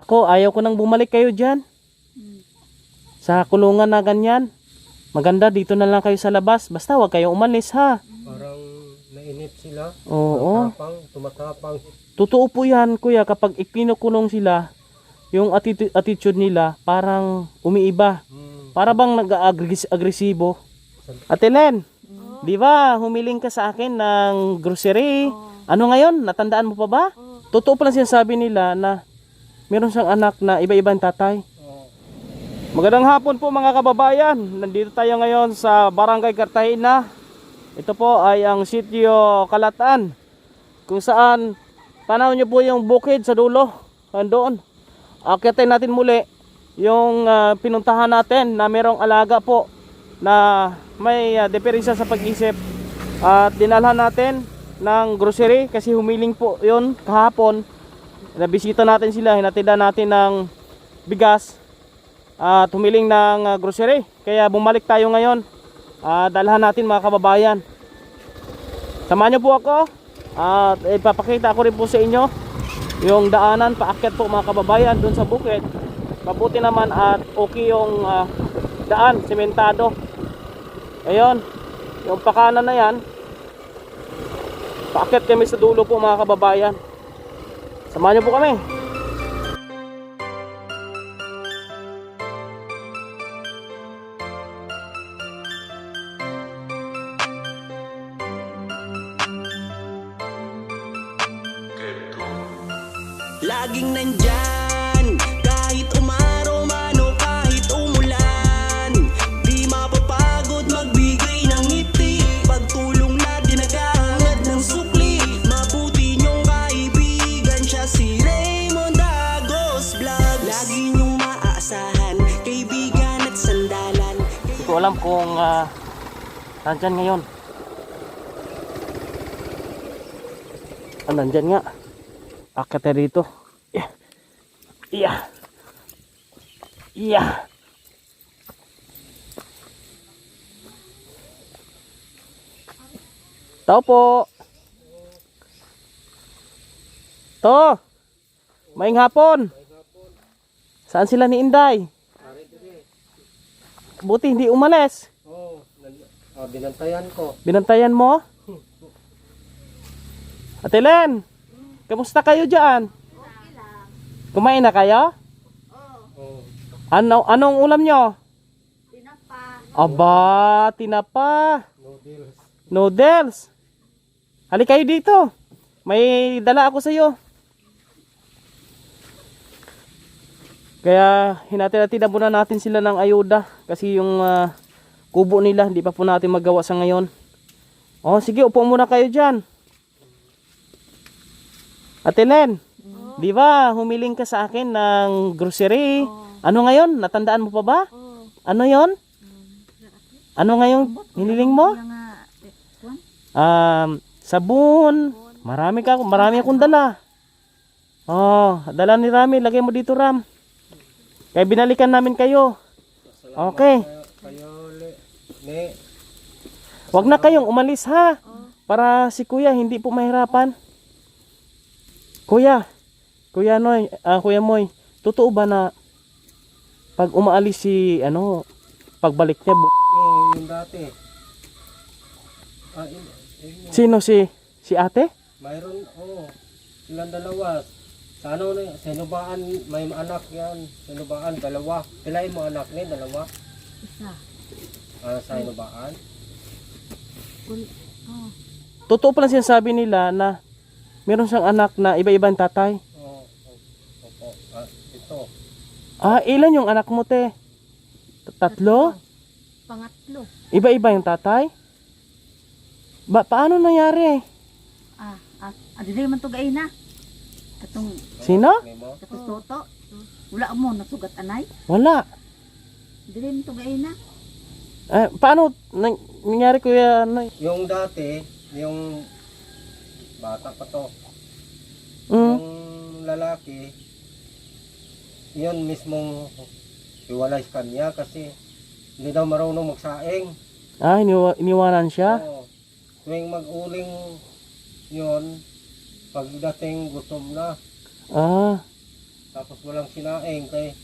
Ako, ayaw ko nang bumalik kayo dyan. Sa kulungan na ganyan. Maganda, dito na lang kayo sa labas. Basta huwag kayong umalis, ha? Parang nainip sila. Oo. Tumatapang. Totoo po yan, kuya. Kapag ipinukulong sila, yung attitude nila parang umiiba. Para bang nag-agresibo. Ate Len, di ba humiling ka sa akin ng grocery? Ano ngayon? Natandaan mo pa ba? Totoo pala sinasabi nila na meron siyang anak na iba-ibang tatay. Magandang hapon po mga kababayan. Nandito tayo ngayon sa Barangay Cartagena. Ito po ay ang sitio Kalatan, kung saan tanaw nyo po yung bukid sa dulo. Doon. Akyatin natin muli yung pinuntahan natin na merong alaga po na may diferensya sa pag-isip. At dinalhan natin ng grocery kasi humiling po yun kahapon. Nabisita natin sila, hinatida natin ng bigas at humiling ng grocery. Kaya bumalik tayo ngayon. Dalhan natin mga kababayan. Samahan nyo po ako at ipapakita ko rin po sa inyo yung daanan paakyat po mga kababayan doon sa bukid. Mabuti naman at okay yung daan, sementado. Ayun, yung pakanan na yan, paakyat kami sa dulo po mga kababayan. Samahan nyo po kami. Laging nandyan, kahit umaraw man o kahit umulan. Di mapapagod magbigay ng ngiti, pagtulong na di naghahangad ng sukli. Mabuti niyong kaibigan, siya si Raymond Agos Vlogs. Lagi niyong maaasahan, kaibigan at sandalan. Hindi ko alam kung nandyan ngayon. Nandyan nga. Akyat tayo dito. Iya. Iya. Tao po. To. Maing hapon. Saan sila ni Inday? Buti hindi umalis. Binantayan ko. Binantayan mo? Ate Len, kamusta kayo dyan? Kumain na kayo? Anong ulam nyo? Tinapa. Aba, tinapa. Noodles. Noodles. Hali kayo dito. May dala ako sa iyo. Kaya hinati-hatid muna natin sila ng ayuda. Kasi yung kubo nila, hindi pa po natin magawa sa ngayon. Oh, sige, upo muna kayo dyan. Ate Len, di ba humiling ka sa akin ng grocery? Ano ngayon? Natandaan mo pa ba? Ano yon? Ano ngayon hiniling mo? Sabon. Marami akong dala. Oh, dala ni Rami. Lagay mo dito, Ram. Kaya binalikan namin kayo. Okay. Kayo, Wag na kayong umalis ha. Para si Kuya hindi po mahirapan. Kuya Noy, Kuya Moy, totoo ba na pag umaalis si pagbalik niya yung dati. sino si ate? Mayroon, silang dalawa. Sa sinubaan, may anak yan. Sinubaan, dalawa. Pilain mo anak niya, dalawa. Isa. Sa sinubaan. Totoo pala sinasabi nila na meron siyang anak na iba-ibang tatay. Opo. Ito. Ilan yung anak mo, te? Tatlo? Pangatlo. Iba-iba yung tatay? Paano nangyari? Dili man to gay na. Katong Sino? Toto. Wala mo nasugat anay. Wala. Dili man to gay na. Paano nangyari, Kuya Noy? Yung dati, yung bata pa to. Mm. Yung lalaki, yun mismong iwalay sa kanya kasi hindi daw marunong magsaing. Iniwanan siya? Oo. Tuwing mag-uling yun, pagdating gutom na. Tapos walang sinaing kay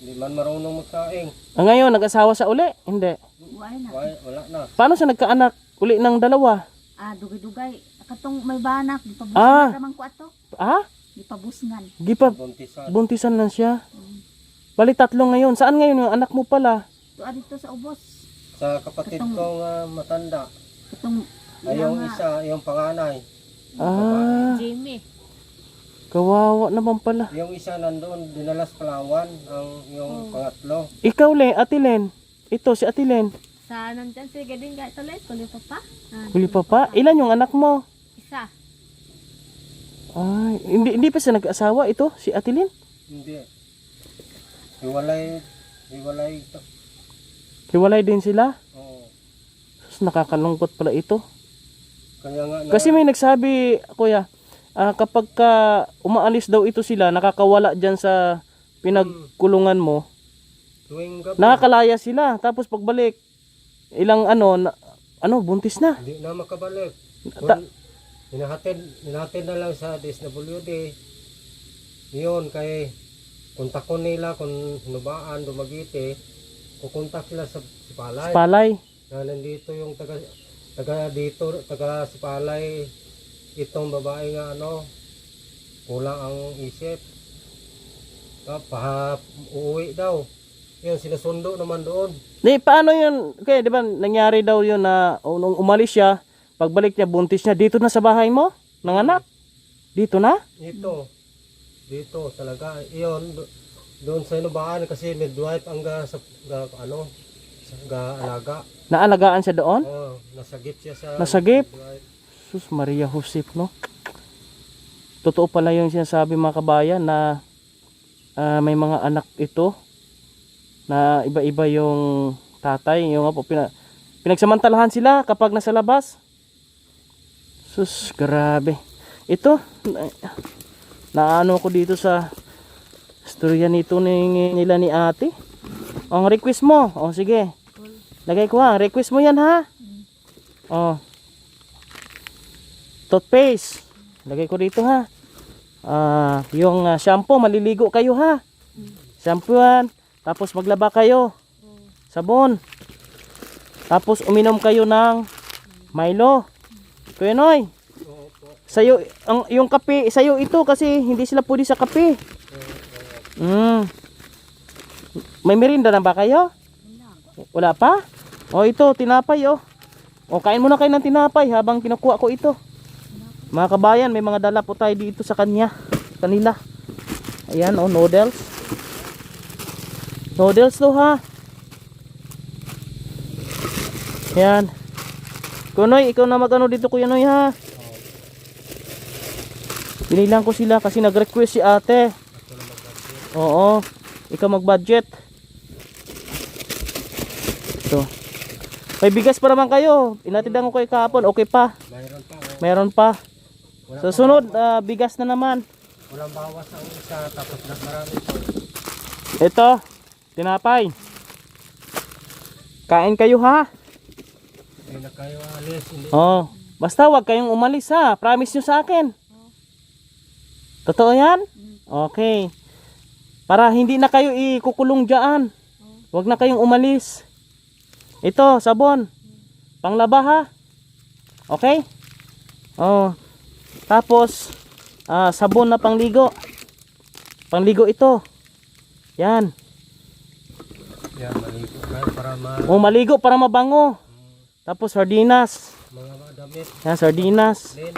hindi man marunong magsaing. Ngayon, nag-asawa sa uli? Hindi. Wala na. Wala na. Paano siya nagkaanak? Uli ng dalawa? Dugay-dugay. Katong may banak, gipabusngan Ah. naman ko ato. Ah? Gipabusngan. Gipa, Buntisan. buntisan lang siya. Bali, 3 ngayon. Saan ngayon yung anak mo pala? Tuwa dito sa ubos. Sa kapatid Katong- ko nga matanda. Katong Ay yung isa, yung panganay. Ah, Jimmy. kawawa naman pala. Yung isa nandoon, dinalas Palawan, yung pangatlo. Ikaw, Ate Len. Ito, si Ate Len. Sa nandyan si Gading Gato Light, kulit pa pa. Huli pa pa. Ilan yung anak mo? Isa. Ay, hindi pa siya nag-asawa ito, si Ate Len. Hindi. Hiwalay, Hiwalay din sila. Oo. Sus, nakakalungkot pala ito. Kaya nga na, Kasi may nagsabi, kuya, kapag umaalis daw ito sila, nakakawala dyan sa pinagkulungan mo, tuwing gabi, nakakalaya sila. Tapos pagbalik, ilang buntis na. hindi na makabalik. Ta- Hinahatid na lang sa DSWD. Yun, kay kontakon nila kung hinubaan, dumagiti, kukontak sila sa Sipalay. Palay. Na nandito yung taga Sipalay, itong babae nga kulang ang isip. Uuwi daw. Yun, sinusundo naman doon. Paano yun? Kaya, di ba, nangyari daw yun na nung umalis siya, pagbalik niya, buntis niya, dito na sa bahay mo? Nanganak? Dito na? Dito talaga. Iyon, doon sa inubaan kasi midwife ang alaga. Naalagaan siya doon? Oh, nasagip siya sa Nasagip? midwife. Sus, Maria Josep, no? Totoo pala yung sinasabi mga kabayan na may mga anak ito na iba-iba yung tatay. Yung nga po, pinagsamantalahan sila kapag nasa labas. Sus, grabe. Ito, naano ko dito sa storya nito nila ni ate. Ang request mo. O, sige. Lagay ko ha. Request mo yan ha. O. Toothpaste. Lagay ko dito ha. Yung shampoo, maliligo kayo ha. Shampooan. Tapos maglaba kayo. Sabon. Tapos uminom kayo ng Milo. Kuya Noy. Sayo, yung kape, sayo ito kasi hindi sila pwede sa kape. May merienda na ba kayo? Wala pa? O ito, tinapay o. O kain muna kayo ng tinapay habang kinukuha ko ito. Mga kabayan, may mga dala po tayo dito sa kanila. Ayan o, noodles. Noodles to ha. Ayan. Kunoy, ikaw na magano dito Kuya Noy ha. Binilang ko sila kasi nag-request si ate. Oo. Ikaw mag-budget. Ito. May bigas pa naman kayo. Inatidan ko kayo kahapon. Okay pa. Mayroon pa. Mayroon pa. Sa sunod, bigas na naman. Walang bawas ang isa tapos marami pa. Ito. Tinapay. Kain kayo ha. Hindi na kayo alis. Hindi. Oh. Basta wag kayong umalis ha. Promise nyo sa akin. Totoo yan? Okay. Para hindi na kayo ikukulong dyan. Wag na kayong umalis. Ito, sabon. Panglaba ha. Okay? Oh. Tapos, sabon na pangligo. Pangligo ito. Yan. Yan, maligo ka para Maligo para mabango. Tapos, sardinas. mga damit. Yan, sardinas. Len,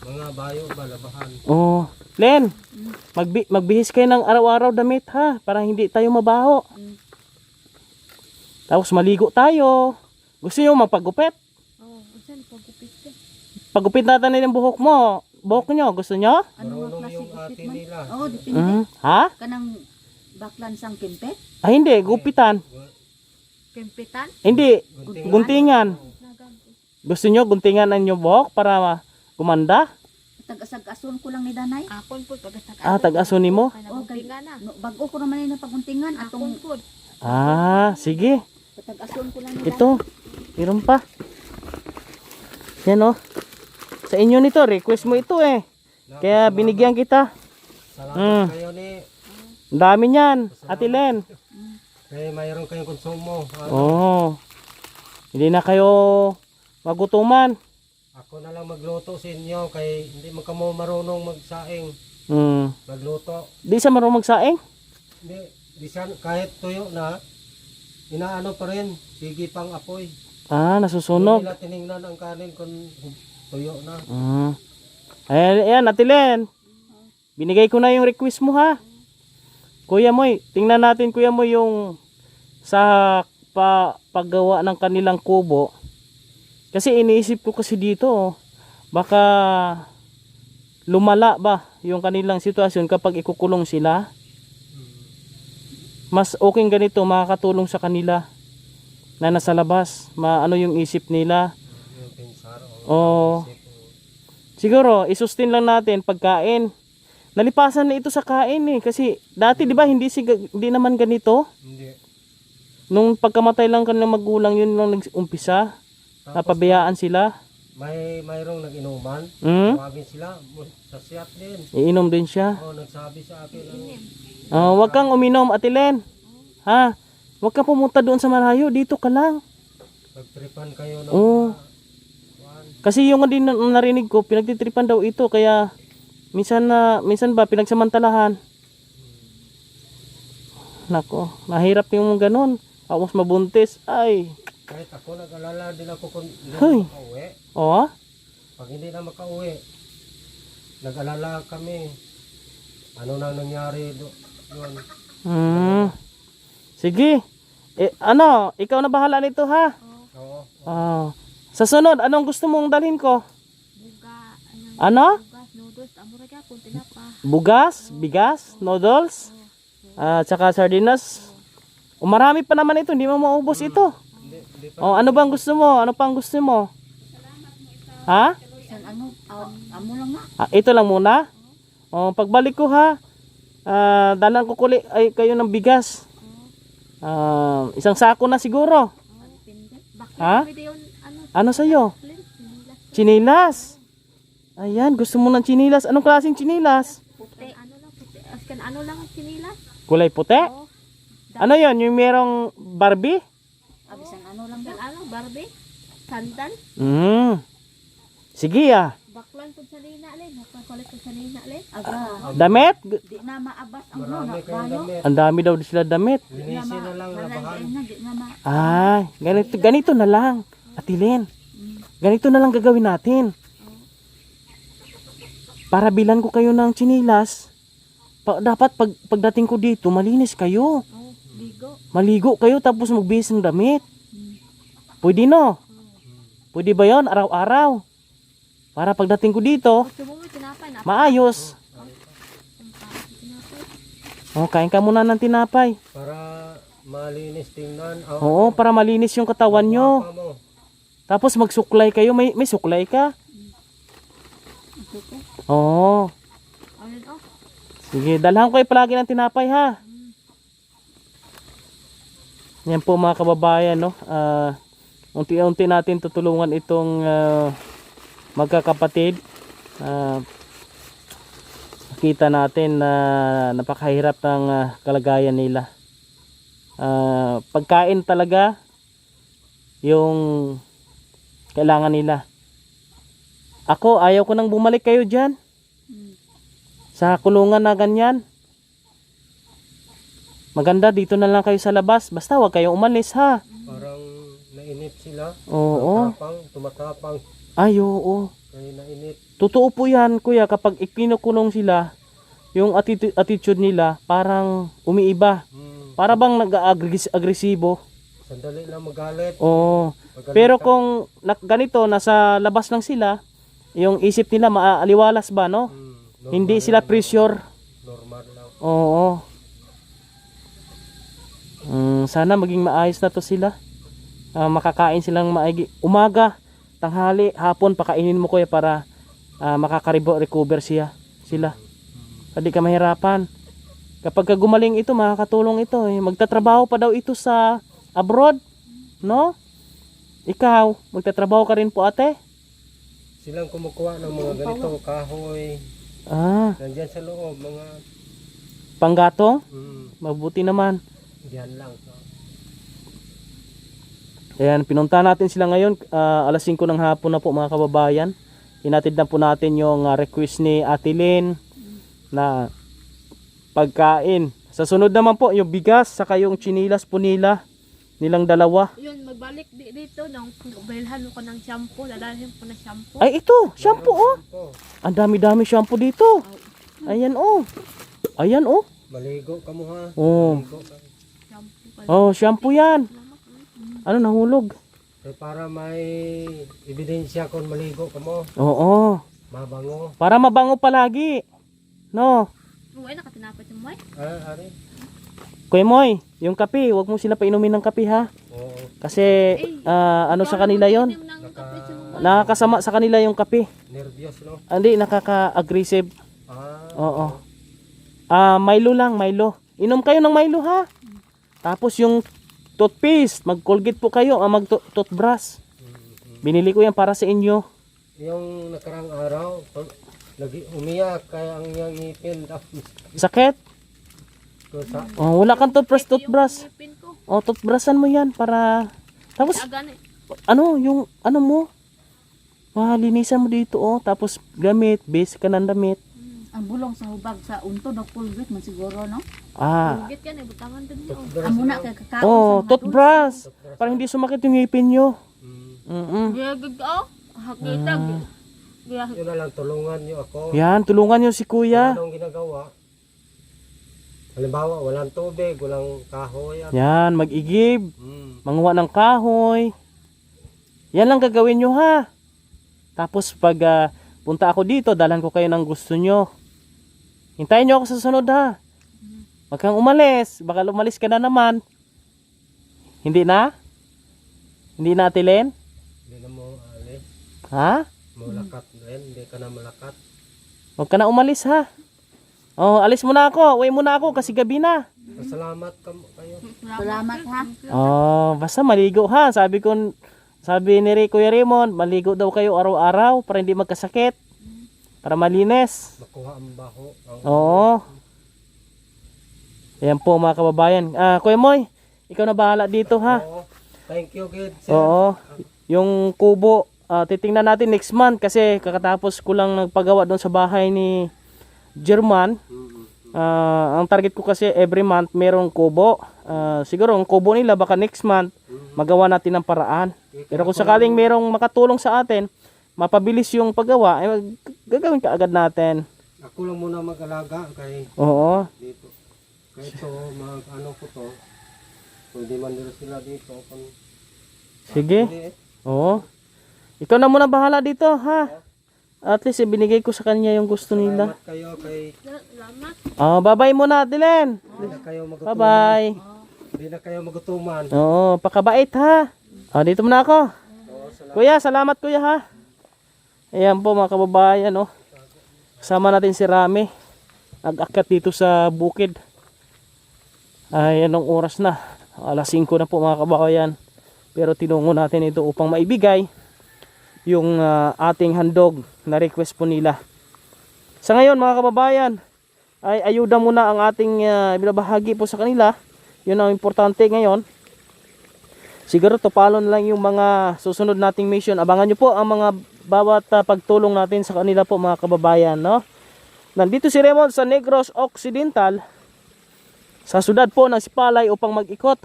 mga bayo, balabahan. Oh. Len, magbihis kayo ng araw-araw damit ha. Para hindi tayo mabaho. Tapos, maligo tayo. Gusto nyo magpagupit? Saan pagupit ka? Pagupit natin yung buhok mo. Buhok nyo, gusto nyo? Ano nga Marunong klase yung gupit ate man? nila. Oo, depende. Ha? Kanang baklan sang kimpet. Hindi, gupitan. Kempitan? Hindi, guntingan. Gusto nyo guntingan ang inyong buhok para gumanda? Tag-asag-asun ko lang ni Danay. Akon po, pagkatag Tag-aso mo? Oh, kay Guntingan na. no, bago ko naman na paguntingan Akon atong po. Sige. tag-asun ko lang ni Ito, meron pa. Yan o. Sa inyo nito, request mo ito eh. Kaya binigyan kita. Salamat kayo ni. Ang dami niyan, Ate Len. Kaya mayroon kayong konsumo. Oo. Hindi na kayo magutuman. Ako na lang magluto sa inyo kay hindi man kamo marunong magsaing. Magluto. Di sa marunong magsaing? Hindi, di siya, kahit tuyo na, inaano pa rin, sige pang apoy. Hindi Nasusunog. nila tiningnan ang kanin kung tuyo na. Ayan, Ate Len. Binigay ko na yung request mo ha. Kuya Moy, tingnan natin Kuya Moy yung sa paggawa ng kanilang kubo. Kasi iniisip ko kasi dito, baka lumala ba yung kanilang sitwasyon kapag ikukulong sila. Mas okay ganito, makakatulong sa kanila na nasa labas. Ano yung isip nila. Yung pinsar, Oo. Siguro, isustain lang natin pagkain. Nalipasan na ito sa kain eh. Kasi dati di ba hindi naman ganito. Hindi. Nung pagkamatay lang kanilang magulang, yun lang nag-umpisa. Napabayaan sila. Mayroong nag-inuman. Hmm? Tawagin sila. Sa siyat din. Iinom din siya. Nagsabi sa akin. Huwag kang uminom, Ate Len. Ha? Huwag kang pumunta doon sa malayo. Dito ka lang. Pagtripan kayo ng Oo. Kasi yung din narinig ko, pinagtitripan daw ito. Kaya minsan ba pinagsamantalahan. Nako, nahirap yung ganun. Tapos mabuntis. Ay. kahit ako nag-alala din ako kung hindi Hoy. na makauwi. Oo? Pag hindi na makauwi, nag-alala kami. Ano na nangyari doon? Sige. Ikaw na bahala nito ha. Oo. Sa sunod, anong gusto mong dalhin ko? Buga, Ano? bugas, noodles, amura ka, punti na pa. Bugas, bigas, noodles, tsaka sardinas. Marami pa naman ito, hindi mo maubos ito. Hindi pa. Ano bang gusto mo? Ano pang gusto mo? Ha? San amo lang na. Ito lang muna. Pagbalik ko ha, dalan ko kayo ng bigas. Isang sako na siguro. Bakit Ha? pwede yun, Ano sa'yo? sinilas. Chinilas. Ayan, gusto mo ng chinilas. Anong klaseng chinilas? Puti. Ano lang, puti. Askan ano lang ang sinilas. Kulay puti? Oo. Ano yon? Yung merong Barbie? Abisan ano lang Askan ano, Barbie. Sandal. Sige Baklan po sa nina, Len. Nakakulit po sa nina, Len. aga. Damit? Di na maabas ang Marami kayong bayo. damit. Ang dami daw sila damit. Linisin na lang labahan. Di na ma Ganito na lang. Ate Len, ganito na lang gagawin natin. Para bilan ko kayo ng chinilas, dapat pagdating ko dito, malinis kayo. Oh, ligo. Maligo kayo tapos magbihis ng damit. Pwede no? Pwede ba yon araw-araw? Para pagdating ko dito, Gusto mo mo, tinapay na. maayos. Kain ka muna ng tinapay. Para malinis tingnan. Oo, para malinis yung katawan nyo. Papa mo. Tapos magsuklay kayo. May suklay ka? Oo. Alin, oh. Sige, dalhan ko kayo palagi ng tinapay ha. Yan po mga kababayan, no. Unti-unti natin tutulungan itong magkakapatid. Kita natin na napakahirap ng kalagayan nila. Pagkain talaga yung kailangan nila. Ako, ayaw ko nang bumalik kayo dyan. Sa kulungan na ganyan. Maganda, dito na lang kayo sa labas. Basta wag kayong umalis ha. Parang nainip sila. Oo. Tumatapang. Ay, oo. Kaya nainip. Totoo po yan, kuya. Kapag ipinukulong sila, yung attitude nila parang umiiba. Para bang nag-agresibo. Sandali lang magalit. Oo. Magalit Pero ka. kung ganito, nasa labas lang sila, yung isip nila maaliwalas ba, no? Normal Hindi sila lang. pressure. Normal lang. Oo. Sana maging maayos na to sila. Makakain silang maigi. Umaga, tanghali, hapon, pakainin mo kuya para makaka-recover sila. Hindi ka mahirapan. Kapag gumaling ito, makakatulong ito. Magtatrabaho pa daw ito sa abroad. No? Ikaw, magtatrabaho ka rin po ate? Silang kumukuha ng mga ganito, kahoy. Ah, Nandyan sa loob, mga panggatong? mm, Mabuti naman. diyan lang. Ayan, pinunta natin sila ngayon. Alas 5 ng hapon na po mga kababayan. Hinatid na po natin yung request ni Ate Lynn na pagkain. Sa sunod naman po, yung bigas, saka yung chinilas po nilang dalawa. Yun, magbalik dito nang bilhan ko ng shampoo, dadalhin ko ng shampoo. Ay, ito, shampoo oh. Ito, Ang dami-dami shampoo dito. Ayan oh. Ayan oh. maligo ka mo ha. Oh. Maligo ka. Shampoo pala. Oh, shampoo yan. Ano, nahulog? Para may ebidensya kung maligo ka mo, Oo. mabango. Para mabango palagi. No. Uy, nakatinapot yung mic. Ari? Kuya Moy, yung kape, wag mo sila painumin ng kape ha. Oo. Kasi ano sa kanila yon? Nakakasama sa kanila yung kape. Nervyos, no? Hindi, nakaka-aggressive. Oo. Milo lang, Milo. Inom kayo ng Milo ha. Tapos yung toothpaste, mag-Colgate po kayo, mag-toothbrush. Binili ko yan para sa inyo. Yung nakarang araw, umiyak kaya ang iyang ngipin. Sakit? Sa Oh, wala kang toothbrush. Ngipin ko. Oh, toothbrushan mo yan para... Tapos, Agani. ano, yung, ano mo? Linisan mo dito, oh. Tapos, gamit, basic ka ng damit. Ang bulong sa hubag sa unto na Colgate man siguro no. Git yan eh, butangan din niyo. Amo na kay kakao. Oh, toothbrush. Para hindi sumakit yung ngipin nyo. Giyagig ko. Hakita. Yun na lang, tulungan niyo ako. Yan, tulungan nyo si kuya. Anong ginagawa? Halimbawa, walang tubig, walang kahoy. Yan, mag-igib. Manguha ng kahoy. Yan lang gagawin nyo ha. Tapos pag punta ako dito, dalan ko kayo ng gusto nyo. Hintayin nyo ako sa sunod ha. Huwag kang umalis. Baka umalis ka na naman. Hindi na? Hindi na, Ate Len? Hindi na mo alis. Ha? Malakat rin, hindi ka na malakat. Huwag ka na umalis ha. Oh, alis muna ako. Uwi muna ako kasi gabi na. Salamat kayo. Salamat ha. Oh, basta maligo ha. Sabi ni Kuya Raymond, maligo daw kayo araw-araw para hindi magkasakit. Para malinis. Makuha ang baho. Oo. Ayan po mga kababayan. Kuya Moy, ikaw na bahala dito ha. Oo. Thank you, kid. Sir. Oo. Yung kubo, titingnan natin next month kasi kakatapos ko lang nagpagawa doon sa bahay ni German. Ang target ko kasi every month merong kubo. Siguro ang kubo nila baka next month magawa natin ng paraan. Pero kung sakaling merong makatulong sa atin, mapabilis yung paggawa, ay gagawin ka agad natin. Ako lang muna mag-alaga kay Oo. dito. Kaya ito, ano ko to. Pwede man nila sila dito. Sige. Hindi eh. Oo. Ikaw na muna bahala dito ha. At least ibinigay ko sa kanya yung gusto nila. Salamat kayo kay Salamat. Bye-bye muna, Dylan. hindi na kayo magutuman. Bye-bye. Hindi na kayo magutuman. Oo, pakabait ha. Dito muna ako. Kuya, salamat kuya ha. Ayan po mga kababayan, oh. Kasama natin si Rami. Nag-akyat dito sa bukid. Ay, anong oras na? Alas 5 na po mga kababayan. Pero tinungo natin ito upang maibigay yung ating handog na request po nila. Sa ngayon mga kababayan, ay ayuda muna ang ating binabahagi po sa kanila. Yun ang importante ngayon. Siguro tupalon lang yung mga susunod nating mission. Abangan nyo po ang mga bawat pagtulong natin sa kanila po mga kababayan, no? Nandito si Raymond sa Negros Occidental, sa syudad po ng Sipalay upang mag-ikot,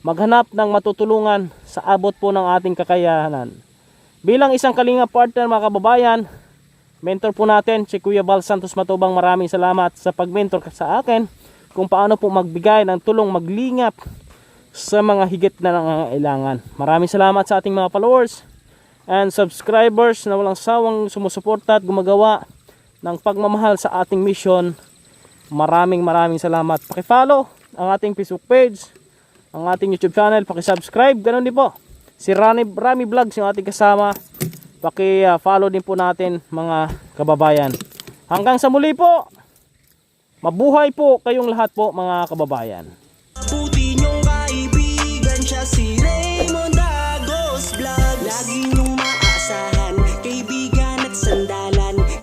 maghanap ng matutulungan sa abot po ng ating kakayanan. Bilang isang kalinga partner mga kababayan, mentor po natin si Kuya Val Santos Matubang. Maraming salamat sa pag-mentor sa akin kung paano po magbigay ng tulong, maglingap sa mga higit na nangangailangan. Maraming salamat sa ating mga followers and subscribers na walang sawang sumusuporta at gumagawa ng pagmamahal sa ating mission. Maraming salamat. Paki-follow ang ating Facebook page, ang ating YouTube channel, paki-subscribe, ganoon din po. Si Rami Vlogs yung ating kasama. Paki-follow din po natin mga kababayan. Hanggang sa muli po. Mabuhay po kayong lahat po mga kababayan.